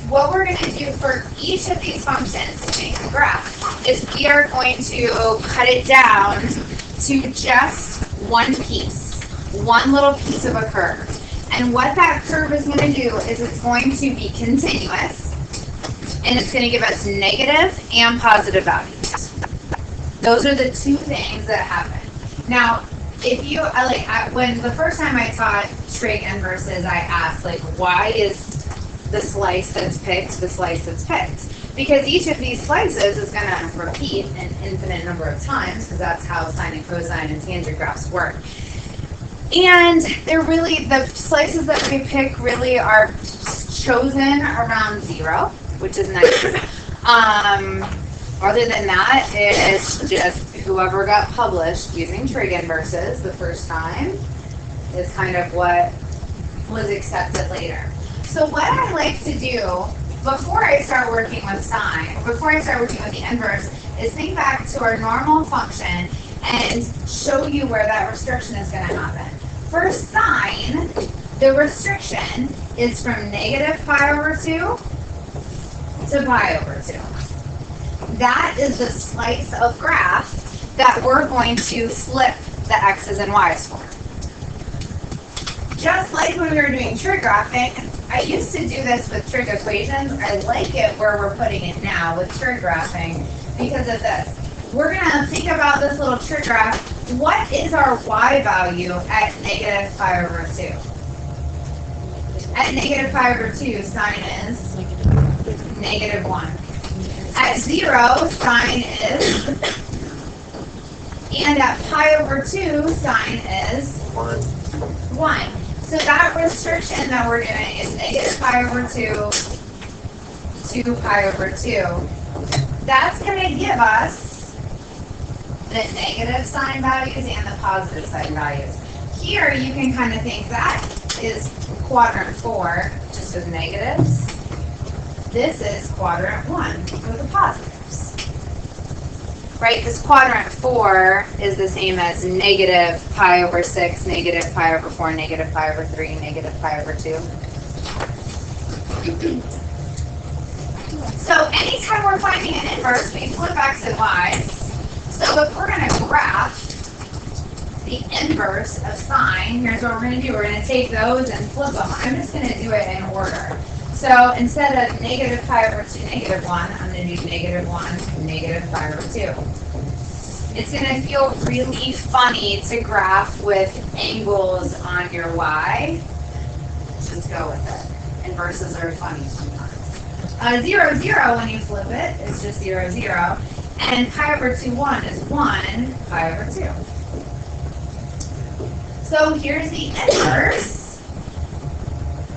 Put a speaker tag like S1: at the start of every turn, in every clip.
S1: what we're going to do for each of these functions to make the graph is we are going to cut it down to just one piece, one little piece of a curve. And what that curve is going to do is it's going to be continuous, and it's going to give us negative and positive values. Those are the two things that happen. Now, if you, when the first time I taught trig inverses, I asked, like, why is the slice that's picked the slice that's picked? Because each of these slices is going to repeat an infinite number of times, because that's how sine and cosine and tangent graphs work. And they're really, the slices that we pick really are chosen around 0, which is nice. Other than that, it's just whoever got published using trig inverses the first time is kind of what was accepted later. So what I like to do before I start working with sine, before I start working with the inverse, is think back to our normal function and show you where that restriction is going to happen. For sine, the restriction is from negative pi over 2 to pi over 2. That is the slice of graph that we're going to flip the x's and y's for. Just like when we were doing trig graphing, I used to do this with trig equations. I like it where we're putting it now with trig graphing because of this. We're going to think about this little trig graph. What is our y value at negative pi over 2? At negative pi over 2, sine is negative 1. At 0, sine is, and at pi over 2, sine is 1. So that restriction that we're doing is negative pi over 2 to pi over 2. That's going to give us the negative sign values and the positive sign values. Here you can kind of think that is quadrant 4, just with negatives. This is quadrant 1 with the positives. Right, because quadrant 4 is the same as negative pi over 6, negative pi over 4, negative pi over 3, negative pi over 2. So anytime we're finding an inverse, we flip x and y's. So if we're going to graph the inverse of sine, here's what we're going to do. We're going to take those and flip them. I'm just going to do it in order. So instead of negative pi over 2, negative 1, I'm going to do negative 1, negative pi over 2. It's going to feel really funny to graph with angles on your y. Just go with it. Inverses are funny sometimes. 0, 0, when you flip it, is just 0, 0. And pi over 2, 1 is 1 pi over 2. So here's the inverse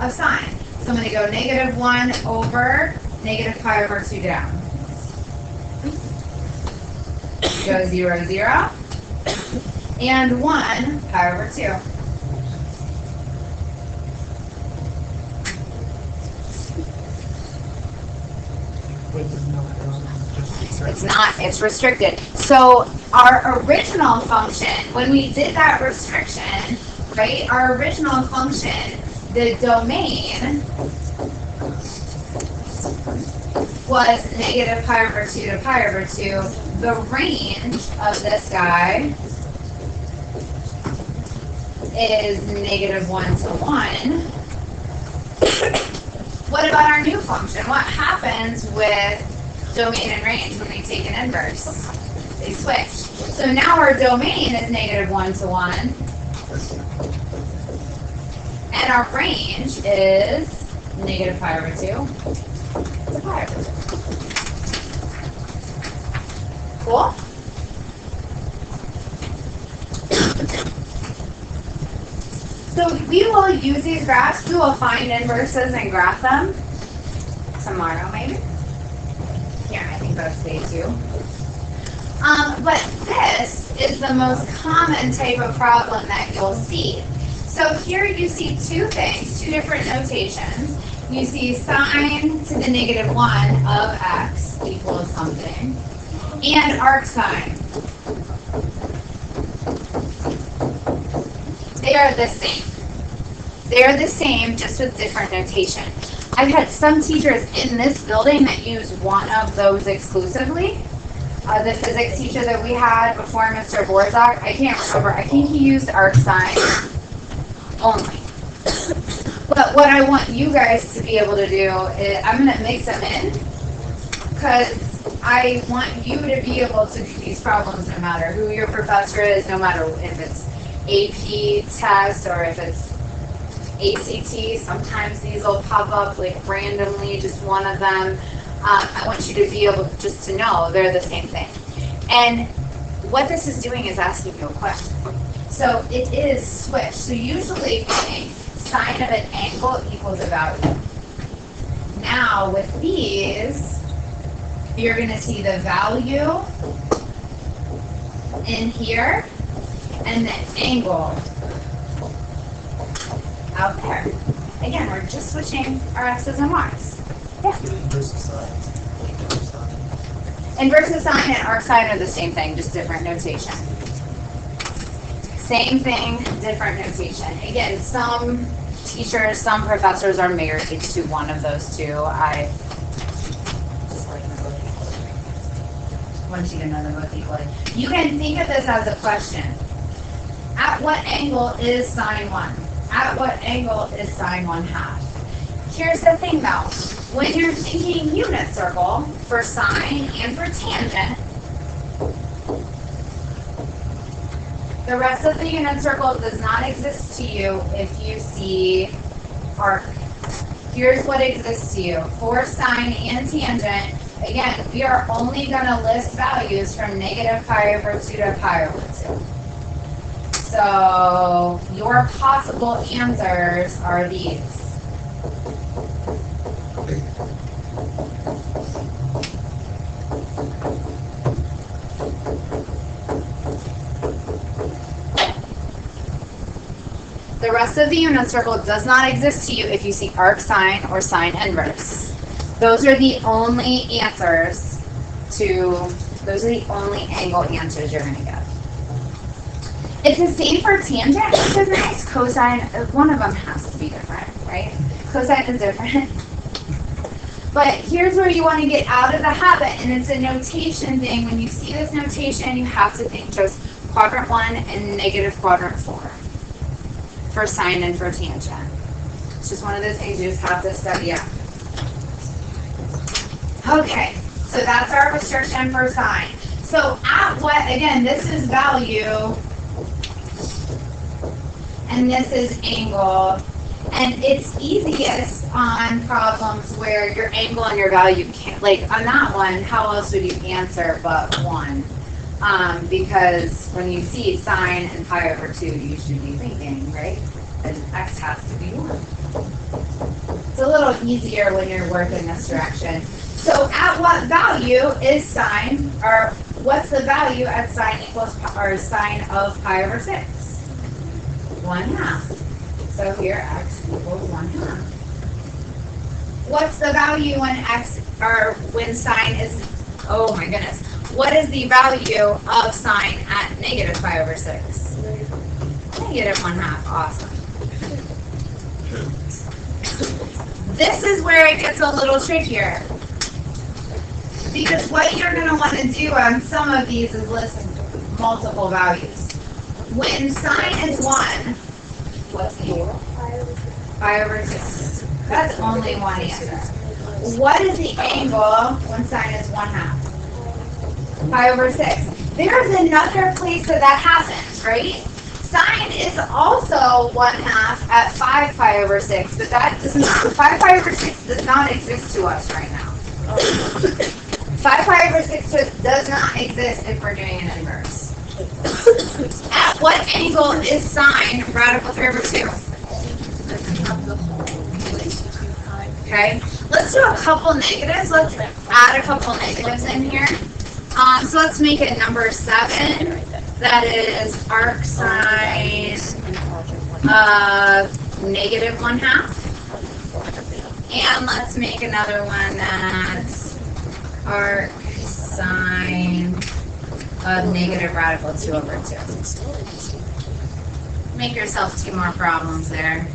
S1: of sine. So I'm going to go negative 1 over negative pi over 2 down. Go 0, 0. And 1 pi over 2. It's not, it's restricted. So our original function, when we did that restriction, right, our original function, the domain was negative pi over 2 to pi over 2. The range of this guy is negative 1 to 1. What about our new function? What happens with domain and range when we take an inverse? They switch. So now our domain is negative 1 to 1. And our range is negative pi over 2 to pi over 2. Cool? So we will use these graphs. We will find inverses and graph them tomorrow, maybe. Here, I think that's day 2. But this is the most common type of problem that you'll see. So here you see two things, two different notations. You see sine to the negative 1 of x equals something, and arcsine. They are the same. They are the same, just with different notation. I've had some teachers in this building that use one of those exclusively. The physics teacher that we had before Mr. Borzak, I can't remember. I think he used arcsine only. But what I want you guys to be able to do is, I'm going to mix them in, because I want you to be able to do these problems no matter who your professor is, no matter if it's AP test or if it's ACT. Sometimes these will pop up like randomly, just one of them. I want you to be able just to know they're the same thing. And what this is doing is asking you a question. So it is switched. So usually sine of an angle equals a value. Now with these, you're going to see the value in here and the angle out there. Again, we're just switching our x's and y's. Yeah. Inverse of sine and arcsine are the same thing, just different notation. Same thing, different notation. Again, some teachers, some professors are married to one of those two. I just like them both equally. Want you to know them both equally. You can think of this as a question. At what angle is sine 1? At what angle is sine 1/2? Here's the thing though. When you're thinking unit circle for sine and for tangent, the rest of the unit circle does not exist to you if you see arc. Here's what exists to you. For sine and tangent, again, we are only going to list values from negative pi over 2 to pi over 2. So your possible answers are these. The rest of the unit circle does not exist to you if you see arc sine or sine inverse. Those are the only answers those are the only angle answers you're going to get. It's the same for tangent, which is nice. Cosine, one of them has to be different, right? Cosine is different. But here's where you want to get out of the habit, and it's a notation thing. When you see this notation, you have to think just quadrant 1 and negative quadrant 4 for sine and for tangent. It's just one of those things you just have to study out. Okay, so that's our restriction for sine. So at what, again, this is value, and this is angle. And it's easiest on problems where your angle and your value can't, like on that one, how else would you answer but 1? Because when you see sine and pi over 2, you should be thinking, right? And x has to be 1. It's a little easier when you're working this direction. So at what value is sine, or what's the value at sine equals, or sine of pi over 6? 1/2. So here x equals 1/2. What's the value when x, or when sine is, oh my goodness, what is the value of sine at negative pi over 6? Negative 1/2, awesome. This is where it gets a little trickier. Because what you're going to want to do on some of these is list multiple values. When sine is 1, what's the angle? Pi over 6. That's only one answer. What is the angle when sine is 1/2? Pi over 6. There's another place that happens, right? Sine is also 1/2 at 5 pi over 6, but that does not, 5 pi over 6 does not exist to us right now. 5 pi over 6 does not exist if we're doing an inverse. At what angle is sine radical 3 over 2? Okay, let's do a couple negatives. Let's add a couple negatives in here. So let's make it number 7. That is arc sine of negative 1/2. And let's make another one that's arc sine of negative radical 2 over 2. Make yourself 2 more problems there.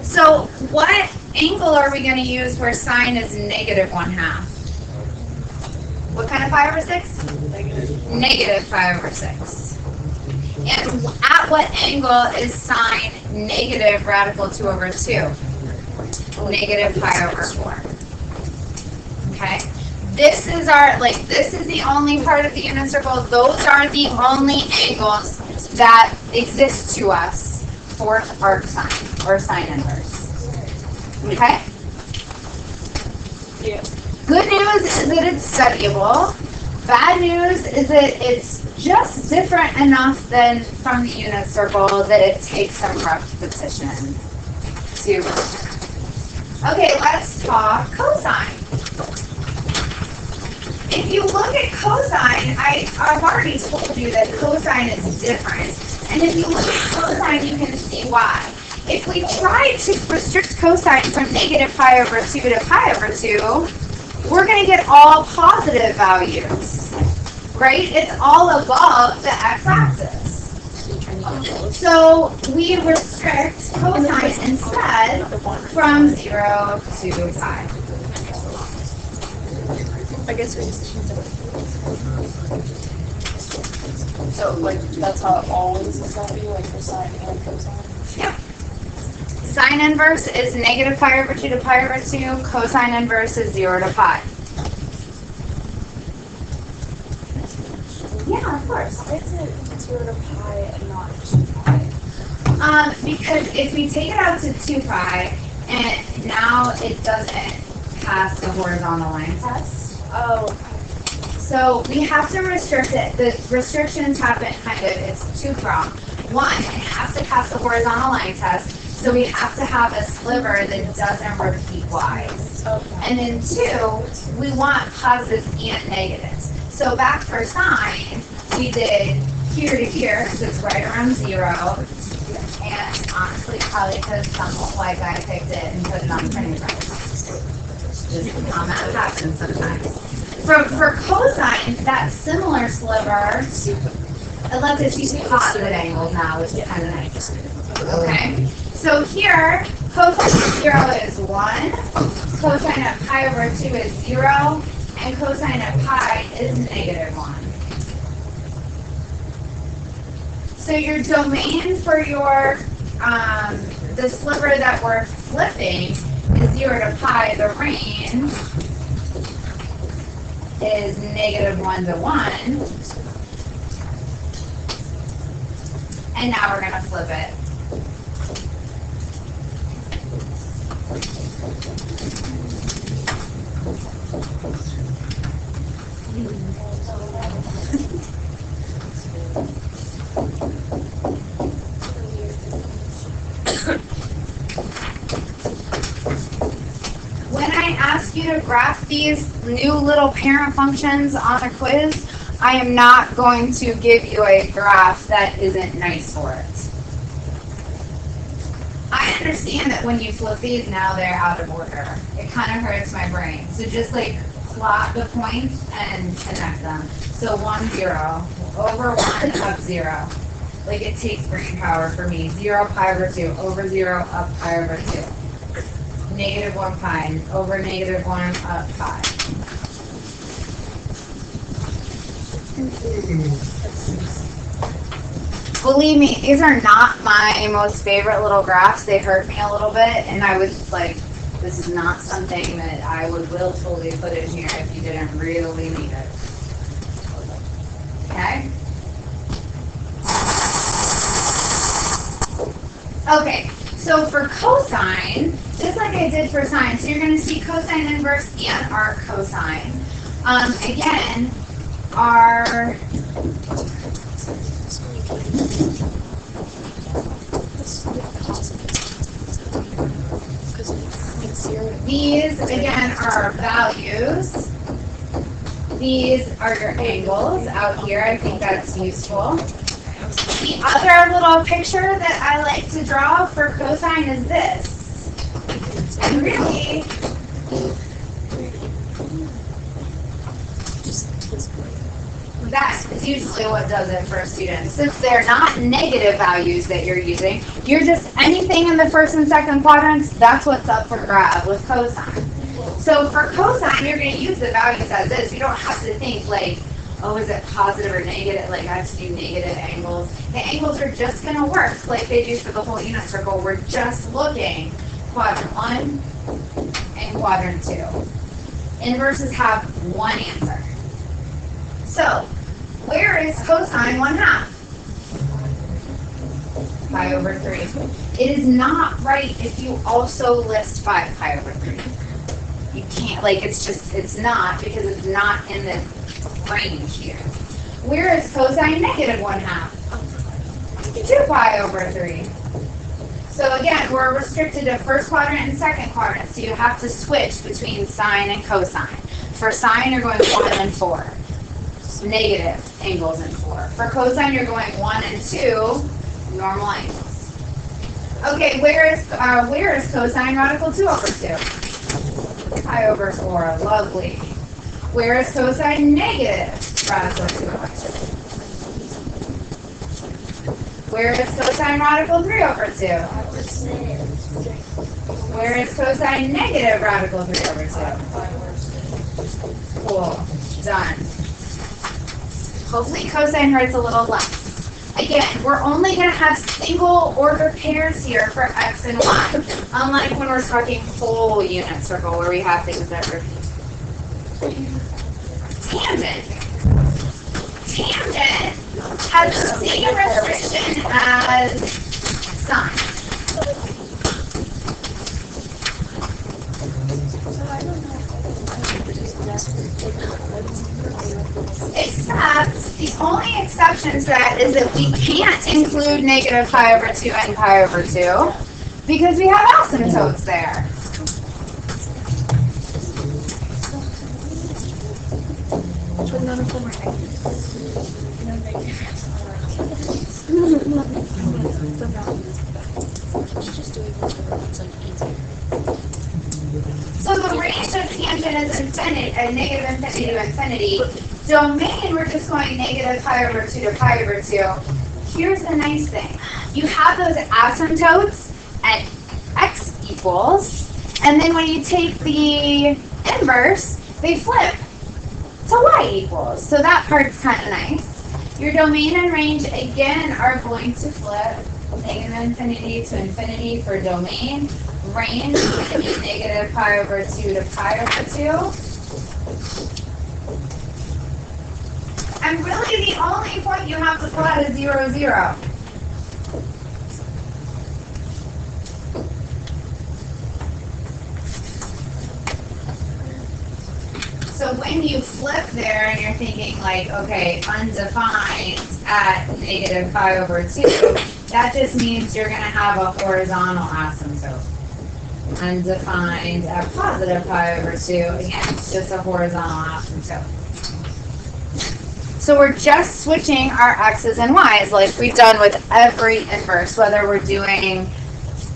S1: So what angle are we going to use where sine is negative 1/2? What kind of 5 over 6? Negative 5 over 6. And at what angle is sine negative radical 2 over 2? Negative pi over 4. Okay? This is this is the only part of the unit circle. Those are the only angles that exist to us for arc sine or sine inverse. Okay?
S2: Yeah.
S1: Good news is that it's studyable. Bad news is that it's just different enough than from the unit circle that it takes some repetition to. Okay, let's talk cosine. If you look at cosine, I've already told you that cosine is different. And if you look at cosine, you can see why. If we try to restrict cosine from negative pi over 2 to pi over 2, we're going to get all positive values, right? It's all above the x-axis. So we restrict cosine instead from 0 to pi.
S2: I guess we just so that's how it always is going to be, for sine and cosine?
S1: Yep. Sine inverse is negative pi over 2 to pi over 2. Cosine inverse is 0 to pi. Yeah, of course.
S2: Why is it 0 to pi and not 2 pi?
S1: Because if we take it out to 2 pi, and now it doesn't pass the horizontal line test.
S2: Oh,
S1: So we have to restrict it. The restrictions happen it's two-pronged. One, it has to pass the horizontal line test, so we have to have a sliver that doesn't repeat wise.
S2: okay.
S1: And then two, we want positives and negatives. So back for sine, we did here to here, because it's right around 0. And honestly, probably because some white guy picked it and put it on the printing press. Just how that happens sometimes. For cosine, that similar sliver, it lets us use positive angles now, which is kind of nice. Okay, so here, cosine of 0 is 1, cosine of pi over 2 is 0, and cosine of pi is negative 1. So your domain for your, the sliver that we're flipping is 0 to pi, the range is negative 1 to 1. And now we're going to flip it. When I ask you to graph these new little parent functions on a quiz, I am not going to give you a graph that isn't nice for it. I understand that when you flip these now they're out of order. It kind of hurts my brain. So just plot the points and connect them. So 1, 0, over 1, up 0. It takes brain power for me. 0 pi over 2, over 0, up pi over 2. Negative 1 pi, over negative 1, up pi. Believe me, these are not my most favorite little graphs. They hurt me a little bit, and I was like, this is not something that I would willfully put in here if you didn't really need it. Okay? Okay, so for cosine, just like I did for sine, so you're going to see cosine inverse and arc cosine. Again, our these, again, are our values. These are your angles out here. I think that's useful. The other little picture that I like to draw for cosine is this. And really, that is usually what does it for a student. Since they're not negative values that you're using, you're just anything everything in the first and second quadrants, that's what's up for grab with cosine. So for cosine, you're going to use the values as is. You don't have to think like, oh, is it positive or negative? Like I have to do negative angles. The angles are just going to work like they do for the whole unit circle. We're just looking quadrant 1 and quadrant 2. Inverses have one answer. So where is cosine 1/2? Pi over 3. It is not right if you also list 5 pi over 3. You can't, like, it's not, because it's not in the range here. Where is cosine negative 1/2? 2 pi over 3. So again, we're restricted to first quadrant and second quadrant, so you have to switch between sine and cosine. For sine, you're going 1 and 4. Negative angles in 4. For cosine, you're going 1 and 2, normal angles. Okay, where is cosine radical 2 over 2? Pi over 4, lovely. Where is cosine negative radical 2 over 2? Where is cosine radical 3 over 2? Where is cosine negative radical 3 over 2? Cool, done. Hopefully cosine hurts a little less. Again, we're only going to have single order pairs here for x and y, unlike when we're talking whole unit circle where we have things that repeat. Tangent. Tangent has the same restriction as sine. Except, the only exception to that is that we can't include negative pi over 2 and pi over 2 because we have asymptotes there.
S2: But none of them are
S1: So the range of tangent is infinite, negative infinity to infinity. Domain, we're just going negative pi over 2 to pi over 2. Here's the nice thing. You have those asymptotes at x equals, and then when you take the inverse, they flip to y equals. So that part's kind of nice. Your domain and range, again, are going to flip negative infinity to infinity for domain. Range is negative pi over 2 to pi over 2. And really the only point you have to plot is 0, 0. So when you flip there and you're thinking like, okay, undefined at negative pi over 2, that just means you're going to have a horizontal asymptote. Undefined at positive pi over 2, again, it's just a horizontal asymptote. So we're just switching our x's and y's like we've done with every inverse, whether we're doing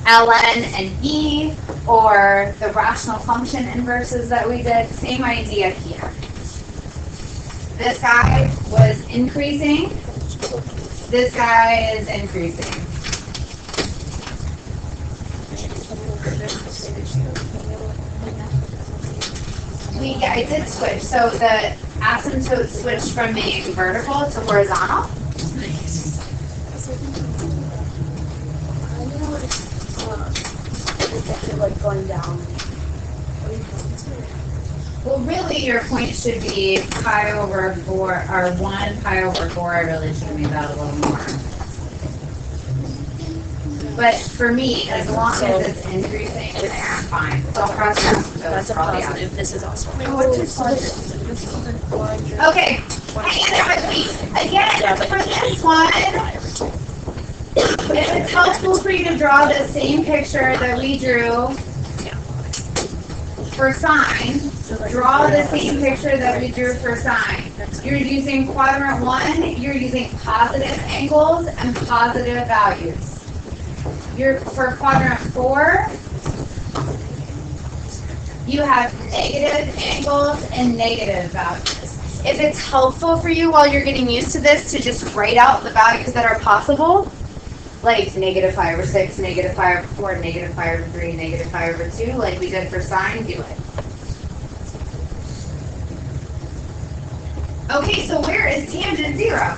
S1: ln and e or the rational function inverses that we did, same idea here. This guy was increasing, this guy is increasing. I did switch. So the asymptote switched from being vertical to horizontal.
S2: Like going down.
S1: Well, really, your point should be pi over 4, or 1 pi over 4. I really should have made that a little more. But for me, as long as it's increasing, it's fine. So I'll cross that.
S2: That's a positive. This is also.
S1: Okay. Hang in there with me. Again, for this one, if it's helpful for you to draw the same picture that we drew for sine, draw the same picture that we drew for sine. You're using quadrant 1, you're using positive angles and positive values. For quadrant 4, you have negative angles and negative values. If it's helpful for you while you're getting used to this to just write out the values that are possible, like -5/6, -5/4, -5/3, -5/2, like we did for sine, do it. Okay, so where is tangent 0?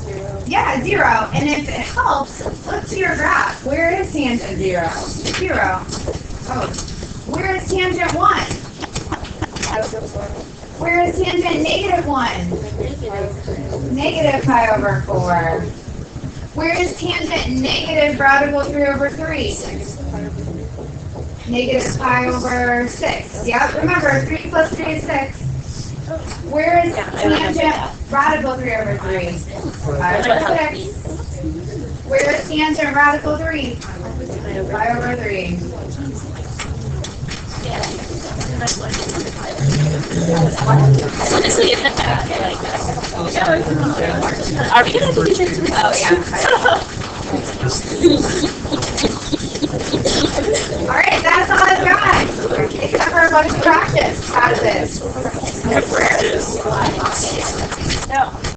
S2: 0.
S1: Yeah, 0. And if it helps, look to your graph. Where is tangent 0? 0. Oh. Where is tangent 1? Where is tangent -1? -pi/4. Where is tangent -radical 3/3? -pi/6. Yep, remember, 3 plus 3 is 6. Where is tangent radical 3/3? pi/6. Where is tangent radical 3? pi/3.
S3: Honestly, it's are we gonna do this?
S1: Oh, yeah. All right, that's all I've got. Except for a bunch of practice. How does this?